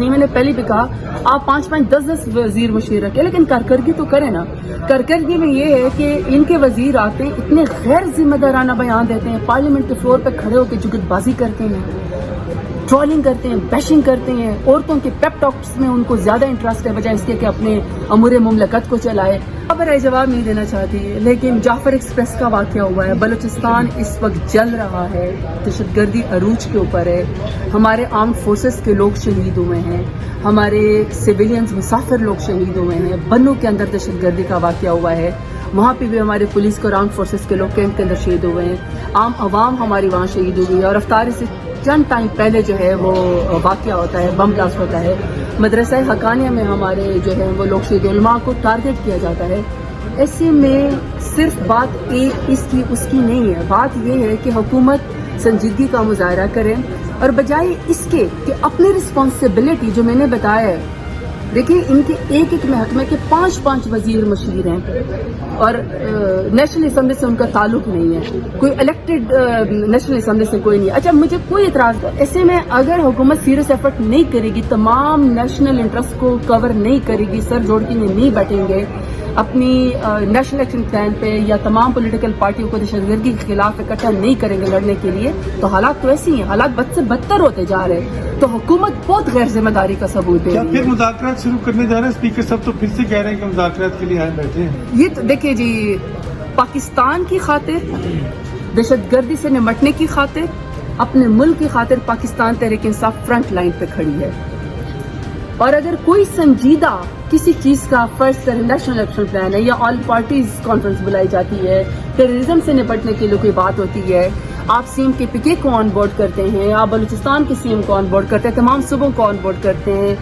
میں نے پہلے بھی کہا آپ 5-5 10 وزیر مشیر رکھے، لیکن کارکردگی تو کریں نا۔ کارکردگی میں یہ ہے کہ ان کے وزیر آتے ہیں اتنے غیر ذمہ دارانہ بیان دیتے ہیں، پارلیمنٹ کے فلور پہ کھڑے ہو کے جگت بازی کرتے ہیں، ٹرولنگ کرتے ہیں، بیشنگ کرتے ہیں، عورتوں کے پیپ ٹاکس میں ان کو زیادہ انٹرسٹ ہے بجائے اس کے کہ اپنے امور مملکت کو چلائے۔ برائے جواب نہیں دینا چاہتی، لیکن جعفر ایکسپریس کا واقعہ ہوا ہے، بلوچستان اس وقت جل رہا ہے، دہشت گردی عروج کے اوپر ہے، ہمارے آرم فورسز کے لوگ شہید ہوئے ہیں، ہمارے سویلینز مسافر لوگ شہید ہوئے ہیں، بنوں کے اندر دہشت گردی کا واقعہ ہوا ہے، وہاں پہ بھی ہمارے پولیس اور آرم فورسز کے لوگ کیمپ کے اندر شہید ہوئے ہیں، عام عوام ہماری وہاں شہید ہوئی ہے، اور افطاری سے چند ٹائم پہلے جو ہے وہ واقعہ ہوتا ہے، بم بلاسٹ ہوتا ہے، مدرسہ حقانیہ میں ہمارے جو ہے وہ لوگ شہید، علماء کو ٹارگٹ کیا جاتا ہے۔ ایسے میں صرف بات ایک اس کی نہیں ہے، بات یہ ہے کہ حکومت سنجیدگی کا مظاہرہ کرے، اور بجائے اس کے کہ اپنی رسپانسبلٹی جو میں نے بتایا ہے، دیکھیں ان کے ایک محکمے کے 5 وزیر مشیر ہیں، اور نیشنل اسمبلی سے ان کا تعلق نہیں ہے، کوئی الیکٹڈ نیشنل اسمبلی سے کوئی نہیں ہے۔ اچھا مجھے کوئی اعتراض نہیں، ایسے میں اگر حکومت سیریس ایفرٹ نہیں کرے گی، تمام نیشنل انٹرسٹ کو کور نہیں کرے گی، سر جوڑ کے نہیں بیٹھیں گے اپنی نیشنل ایکشن پلان پہ، یا تمام پولیٹیکل پارٹیوں کو دہشت گردی کے خلاف اکٹھا نہیں کریں گے لڑنے کے لیے، تو حالات تو ایسی ہیں، حالات بد سے بدتر ہوتے جا رہے ہیں، تو حکومت بہت غیر ذمہ داری کا ثبوت ہے۔ کیا پھر مذاکرات شروع کرنے جا رہے ہیں؟ اسپیکر صاحب تو پھر سے کہہ رہے ہیں کہ مذاکرات کے لیے آئے بیٹھے ہیں۔ یہ تو دیکھیے جی، پاکستان کی خاطر، دہشت گردی سے نمٹنے کی خاطر، اپنے ملک کی خاطر پاکستان تحریک انصاف فرنٹ لائن پہ کھڑی ہے، اور اگر کوئی سنجیدہ کسی چیز کا فرض کرے نیشنل ایکشن پلان ہے، یا آل پارٹیز کانفرنس بلائی جاتی ہے، ٹیررزم سے نپٹنے کے لیے کوئی بات ہوتی ہے، آپ سی ایم کے پی کے کو آن بورڈ کرتے ہیں، آپ بلوچستان کے سی ایم کو آن بورڈ کرتے ہیں، تمام صوبوں کو آن بورڈ کرتے ہیں،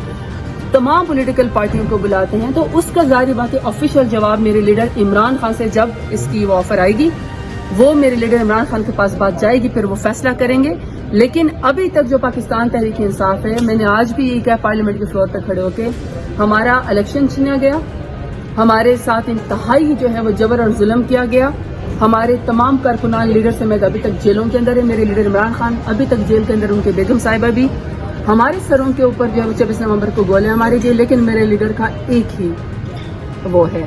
تمام پولیٹیکل پارٹیوں کو بلاتے ہیں، تو اس کا ظاہری بات ہے آفیشیل جواب میرے لیڈر عمران خان سے جب اس کی وہ آفر آئے گی، وہ میرے لیڈر عمران خان کے پاس بات جائے گی، پھر وہ فیصلہ کریں گے۔ لیکن ابھی تک جو پاکستان تحریک انصاف ہے، میں نے آج بھی یہ کہا پارلیمنٹ کے فلور پہ کھڑے ہو کے، ہمارا الیکشن چھینا گیا، ہمارے ساتھ انتہائی جو ہے وہ جبر اور ظلم کیا گیا، ہمارے تمام کارکنان لیڈر سمیت ابھی تک جیلوں کے اندر ہے، میرے لیڈر عمران خان ابھی تک جیل کے اندر، ان کے بیگم صاحبہ بھی، ہمارے سروں کے اوپر جو ہے 24 نومبر کو گولیاں ماری گئی، لیکن میرے لیڈر کا ایک ہی وہ ہے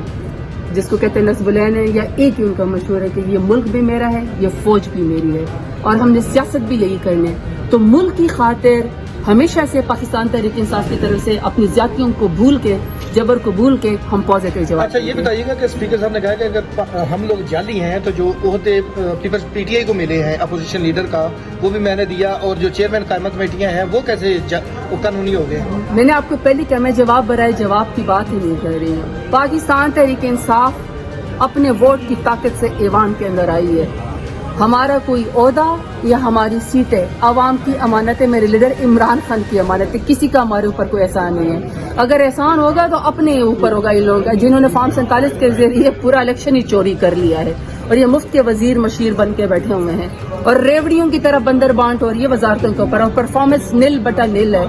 جس کو کہتے ہیں نصب العین ہے، یا ایک ہی ان کا مشہور ہے کہ یہ ملک بھی میرا ہے، یہ فوج بھی میری ہے، اور ہم نے سیاست بھی یہی کرنے، تو ملک کی خاطر ہمیشہ سے پاکستان تحریک انصاف کی طرف سے اپنی زیادتیوں کو بھول کے، جبر کو بھول کے ہم پازیٹیو جواب۔ اچھا یہ بتائیے گا کہ اسپیکر صاحب نے کہا کہ اگر ہم لوگ جعلی ہیں تو جو عہدے پیپلز پی ٹی آئی کو ملے ہیں اپوزیشن لیڈر کا، وہ بھی میں نے دیا، اور جو چیئرمین قائمہ کمیٹیاں ہیں وہ کیسے وہ قانونی ہو گئے؟ میں نے آپ کو پہلے کہا، میں جواب برائے جواب کی بات ہی نہیں کر رہی ہوں۔ پاکستان تحریک انصاف اپنے ووٹ کی طاقت سے ایوان کے اندر آئی ہے، ہمارا کوئی عہدہ یا ہماری سیٹیں عوام کی امانت ہے، میرے لیڈر عمران خان کی امانت ہے، کسی کا ہمارے اوپر کوئی احسان نہیں ہے، اگر احسان ہوگا تو اپنے اوپر ہوگا ان لوگوں کا جنہوں نے فارم 47 کے ذریعے پورا الیکشن ہی چوری کر لیا ہے، اور یہ مفت کے وزیر مشیر بن کے بیٹھے ہوئے ہیں، اور ریوڑیوں کی طرح بندر بانٹ ہو رہی ہے وزارتوں کے اوپر، اور پرفارمنس نل بٹا نل ہے۔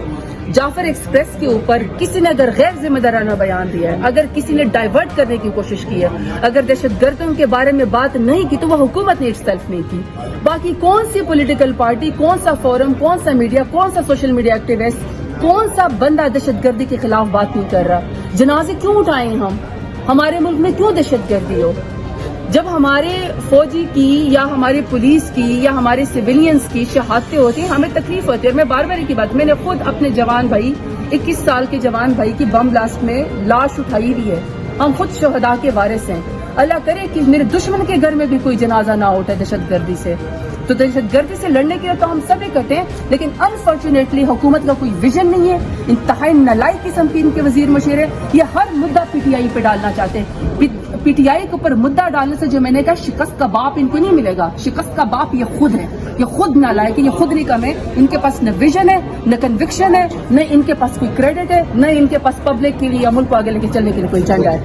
جعفر ایکسپریس کے اوپر کسی نے اگر غیر ذمہ دارانہ بیان دیا ہے، اگر کسی نے ڈائیورٹ کرنے کی کوشش کی ہے، اگر دہشت گردوں کے بارے میں بات نہیں کی، تو وہ حکومت نے اٹسیلف نہیں کی۔ باقی کون سی پولیٹیکل پارٹی، کون سا فورم، کون سا میڈیا، کون سا سوشل میڈیا ایکٹیوسٹ، کون سا بندہ دہشت گردی کے خلاف بات نہیں کر رہا؟ جنازے کیوں اٹھائیں ہمارے ملک میں کیوں دہشت گردی ہو؟ جب ہمارے فوجی کی یا ہماری پولیس کی یا ہمارے سویلینز کی شہادتیں ہوتی ہیں، ہمیں تکلیف ہوتی ہے۔ میں بار بار کی بات، میں نے خود اپنے جوان بھائی 21 سال کے جوان بھائی کی بم بلاسٹ میں لاش اٹھائی بھی ہے، ہم خود شہداء کے وارث ہیں۔ اللہ کرے کہ میرے دشمن کے گھر میں بھی کوئی جنازہ نہ اٹھے دہشت گردی سے، تو دہشت گردی سے لڑنے کے لیے تو ہم سب اکٹھے ہیں، لیکن انفارچونیٹلی حکومت کا کوئی ویژن نہیں ہے، انتہائی نالائق قسم کی ان کے وزیر مشیر ہے، یہ ہر مدعا پی ٹی آئی پہ ڈالنا چاہتے ہیں۔ پی ٹی آئی کے اوپر مدعا ڈالنے سے جو میں نے کہا شکست کا باپ ان کو نہیں ملے گا، شکست کا باپ یہ خود ہے، یہ خود نالائق ہے، یہ خود نہیں کم ہے، ان کے پاس نہ ویژن ہے، نہ کنوکشن ہے، نہ ان کے پاس کوئی کریڈٹ ہے، نہ ان کے پاس پبلک کے لیے یا ملک کو آگے لے کے چلنے کے لیے کوئی ایجنڈا ہے۔